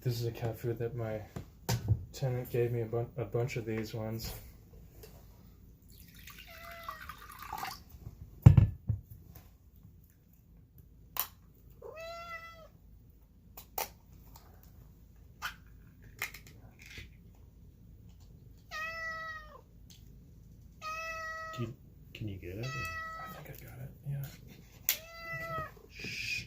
This is a cat food that my tenant gave me a bunch of these ones. Can you get it? I think I got it, yeah. Okay. Shh.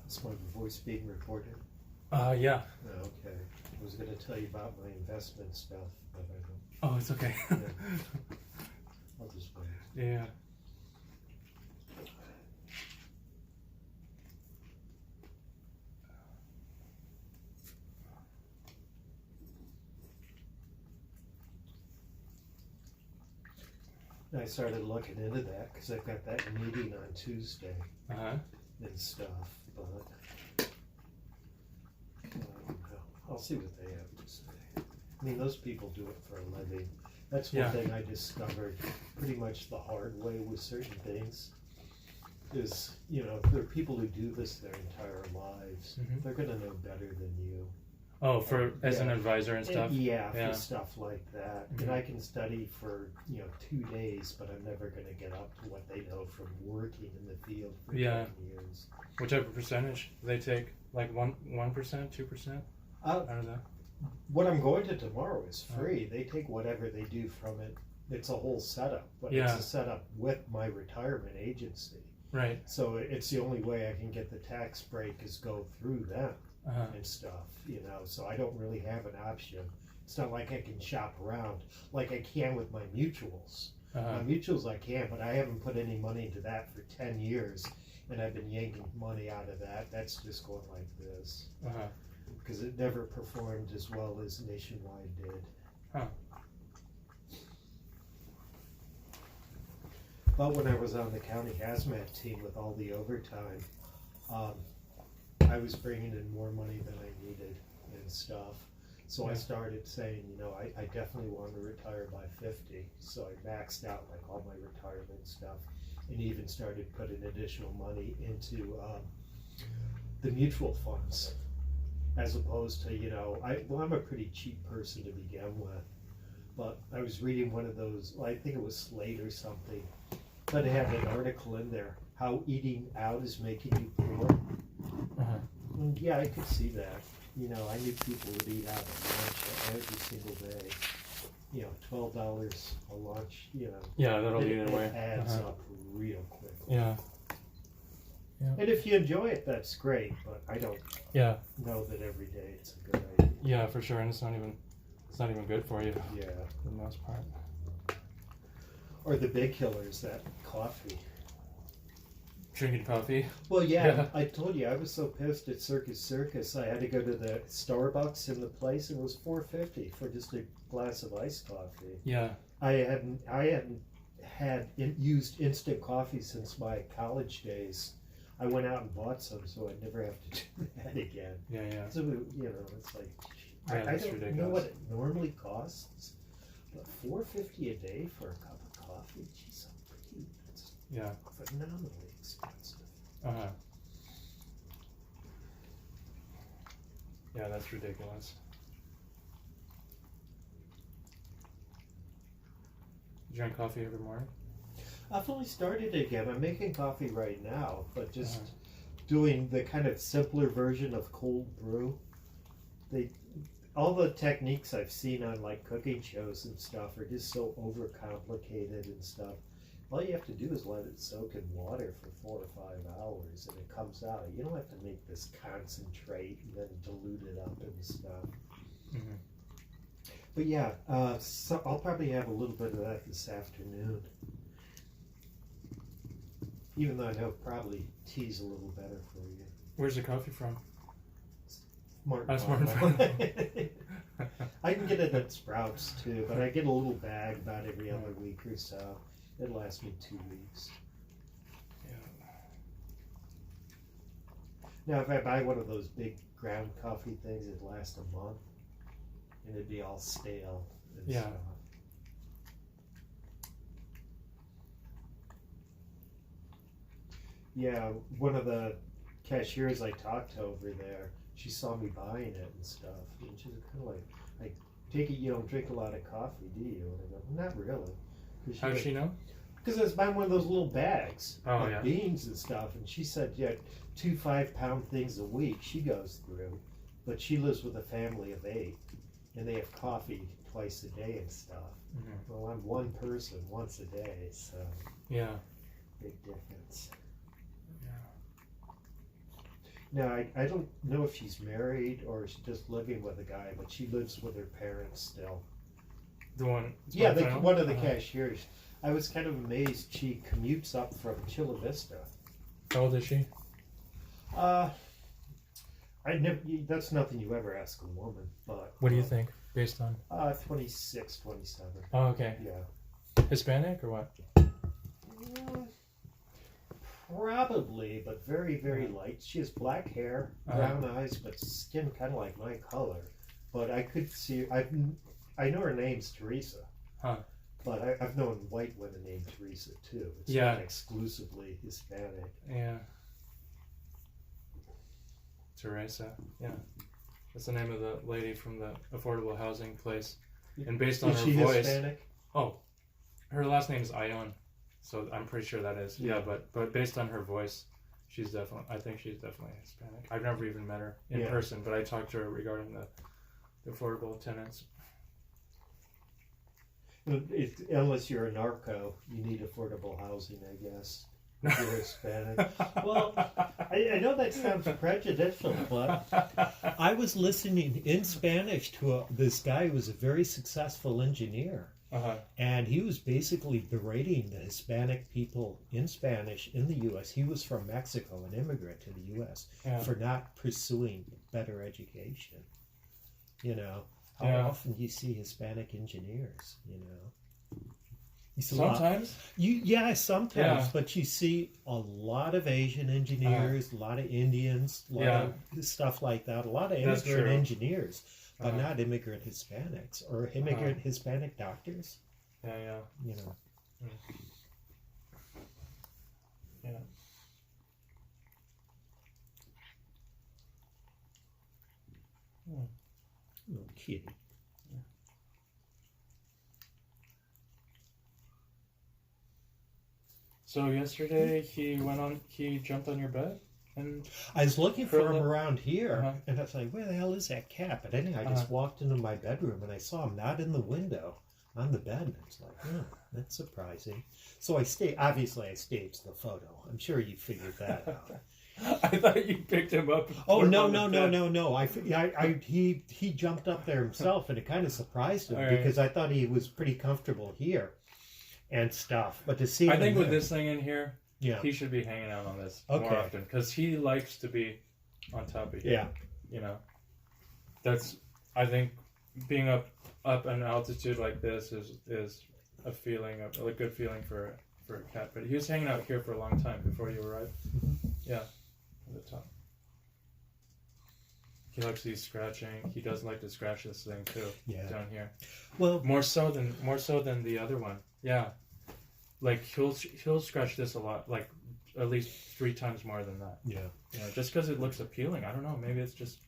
Is my voice being recorded? Yeah. Okay. I was going to tell you about my investment stuff, but I don't. Oh, it's okay. Yeah. I'll just wait. Yeah. I started looking into that because I've got that meeting on Tuesday Uh-huh. and stuff, but I'll see what they have to say. I mean, those people do it for a living. That's one thing I discovered pretty much the hard way with certain things is, you know, there are people who do this their entire lives. Mm-hmm. They're going to know better than you. Oh, as an advisor and stuff? For stuff like that. Mm-hmm. And I can study for, 2 days, but I'm never going to get up to what they know from working in the field for 10 years. What type of percentage do they take? Like 1%, 2%? I don't know. What I'm going to tomorrow is free. They take whatever they do from it. It's a whole setup, but it's a setup with my retirement agency. Right. So it's the only way I can get the tax break is go through them and stuff, so I don't really have an option. It's not like I can shop around like I can with my mutuals. My mutuals I can, but I haven't put any money into that for 10 years, and I've been yanking money out of that. That's just going like this. Because it never performed as well as Nationwide did. Huh. But when I was on the county hazmat team with all the overtime, I was bringing in more money than I needed and stuff. So I started saying, I definitely want to retire by 50. So I maxed out like all my retirement stuff and even started putting additional money into the mutual funds. As opposed to, I'm a pretty cheap person to begin with, but I was reading one of those, I think it was Slate or something, but it had an article in there, how eating out is making you poor. And yeah, I could see that. I knew people would eat out at lunch every single day. $12 a lunch, Yeah, that'll eat it away. It adds up real quickly. Yeah. And if you enjoy it, that's great, but I don't know that every day it's a good idea. Yeah, for sure, and it's not even good for you. Yeah. For the most part. Or the big killers, that coffee. Drinking coffee. Well, yeah, I told you I was so pissed at Circus. I had to go to the Starbucks in the place, and it was $4.50 for just a glass of iced coffee. Yeah. I hadn't used instant coffee since my college days. I went out and bought some, so I'd never have to do that again. Yeah, yeah. So you know, it's like Yeah, I that's don't ridiculous. know what it normally costs, but $4.50 a day for a cup of coffee. Geez, that's Yeah. phenomenally expensive. Uh-huh. Yeah, that's ridiculous. You drink coffee every morning? I've only started again. I'm making coffee right now, but just doing the kind of simpler version of cold brew. All the techniques I've seen on like cooking shows and stuff are just so overcomplicated and stuff. All you have to do is let it soak in water for 4 or 5 hours, and it comes out. You don't have to make this concentrate and then dilute it up and stuff. Mm-hmm. But yeah, so I'll probably have a little bit of that this afternoon. Even though I know probably tea's a little better for you. Where's the coffee from? Smart Smart Farm. Farm. I can get it at Sprouts too, but I get a little bag about every other week or so. It lasts me 2 weeks. Yeah. Now, if I buy one of those big ground coffee things, it'd last a month, and it'd be all stale and Yeah. stuff. Yeah, one of the cashiers I talked to over there, she saw me buying it and stuff, and she was kind of like, "I take it you don't drink a lot of coffee, do you?" And I go, "Not really." How does she know? Because I was buying one of those little bags Oh, of yeah. beans and stuff, and she said, yeah, 2 5-pound things a week she goes through, but she lives with a family of 8, and they have coffee twice a day and stuff. Mm-hmm. Well, I'm one person once a day, so Yeah. big difference. Yeah. Now, I don't know if she's married or she's just living with a guy, but she lives with her parents still. The one. Yeah, one of the Uh-huh. cashiers. I was kind of amazed she commutes up from Chula Vista. How old is she? I never. That's nothing you ever ask a woman, but. What do you think, based on? 26, 27. Oh, okay. Yeah. Hispanic or what? Probably, but very, very light. She has black hair, brown eyes, but skin kind of like my color. But I could see. I know her name's Teresa. Huh. But I've known white women named Teresa too. It's Yeah. not exclusively Hispanic. Yeah. Teresa. Yeah. That's the name of the lady from the affordable housing place. And based on Is her she voice. Hispanic? Oh, her last name is Ion, so I'm pretty sure that is. Yeah, but based on her voice, I think she's definitely Hispanic. I've never even met her in person, but I talked to her regarding the affordable tenants. Unless you're a narco, you need affordable housing, I guess. If you're Hispanic. Well, I know that sounds prejudicial, but I was listening in Spanish to this guy who was a very successful engineer. Uh-huh. And he was basically berating the Hispanic people in Spanish in the U.S. He was from Mexico, an immigrant to the U.S., for not pursuing better education. You know, how often do you see Hispanic engineers, you know? You see Sometimes? Sometimes, but you see a lot of Asian engineers, a lot of Indians, a lot of stuff like that, a lot of immigrant engineers. But not immigrant Hispanics or immigrant Hispanic doctors. Yeah. You know. Yeah. Little kitty. So yesterday he jumped on your bed? And I was looking for him around here, and I was like, where the hell is that cat? But anyway, I just walked into my bedroom, and I saw him not in the window, on the bed, and I was like, oh, that's surprising. So I staged the photo. I'm sure you figured that out. I thought you picked him up. Oh, no. He jumped up there himself, and it kind of surprised him, because I thought he was pretty comfortable here. and stuff. But to see I him think with there- this thing in here, yeah, he should be hanging out on this Okay. more often because he likes to be on top of you. yeah, You know, that's I think being up an altitude like this is a feeling of a good feeling for a cat. But he was hanging out here for a long time before you arrived. Yeah, at the top. He likes these scratching. He does like to scratch this thing too. yeah. Down here. Well, More so than the other one. Yeah, like he'll scratch this a lot, like at least 3 times more than that. yeah. You know, just because it looks appealing. I don't know. Maybe it's just.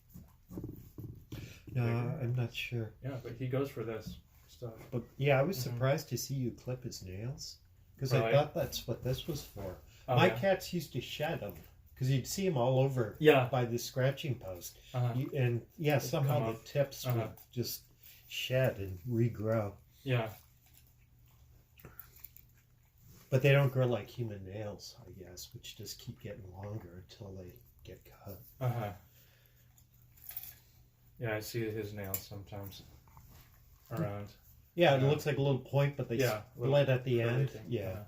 No, I'm not sure. Yeah, but he goes for this stuff. But yeah, I was Mhm. surprised to see you clip his nails because I Really? thought that's what this was for. Oh, My yeah. cats used to shed them because you'd see them all over Yeah. by the scratching post. Uh-huh. And yeah, They'd somehow come the off. tips Uh-huh. would just shed and regrow. Yeah. But they don't grow like human nails, I guess, which just keep getting longer until they get cut. Uh huh. Yeah, I see his nails sometimes around. Yeah, it Yeah. looks like a little point, but they Yeah, split at the end. thing. Yeah.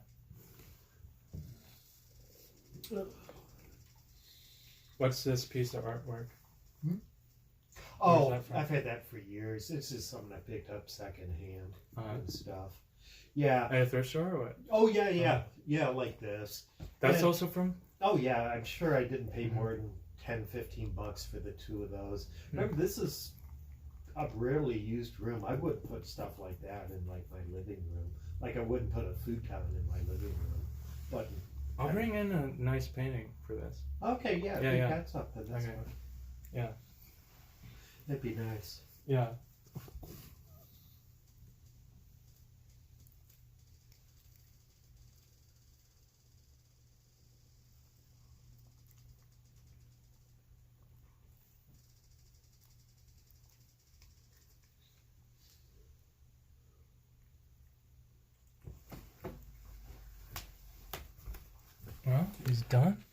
What's this piece of artwork? Oh, that from? I've had that for years. This is something I picked up secondhand Uh-huh. and stuff. Yeah. At a thrift store or what? Oh, yeah, yeah. Yeah, like this. That's And- also from. Oh, yeah, I'm sure I didn't pay Mhm. more than $10-15 for the 2 of those. Hmm. Remember, this is a rarely used room. I wouldn't put stuff like that in, like, my living room. Like, I wouldn't put a futon in my living room. But, I'll bring in a nice painting for this. okay, yeah, Yeah, if you yeah. got something, that's Okay. fine. Yeah. That'd be nice. Yeah. Well, he's done.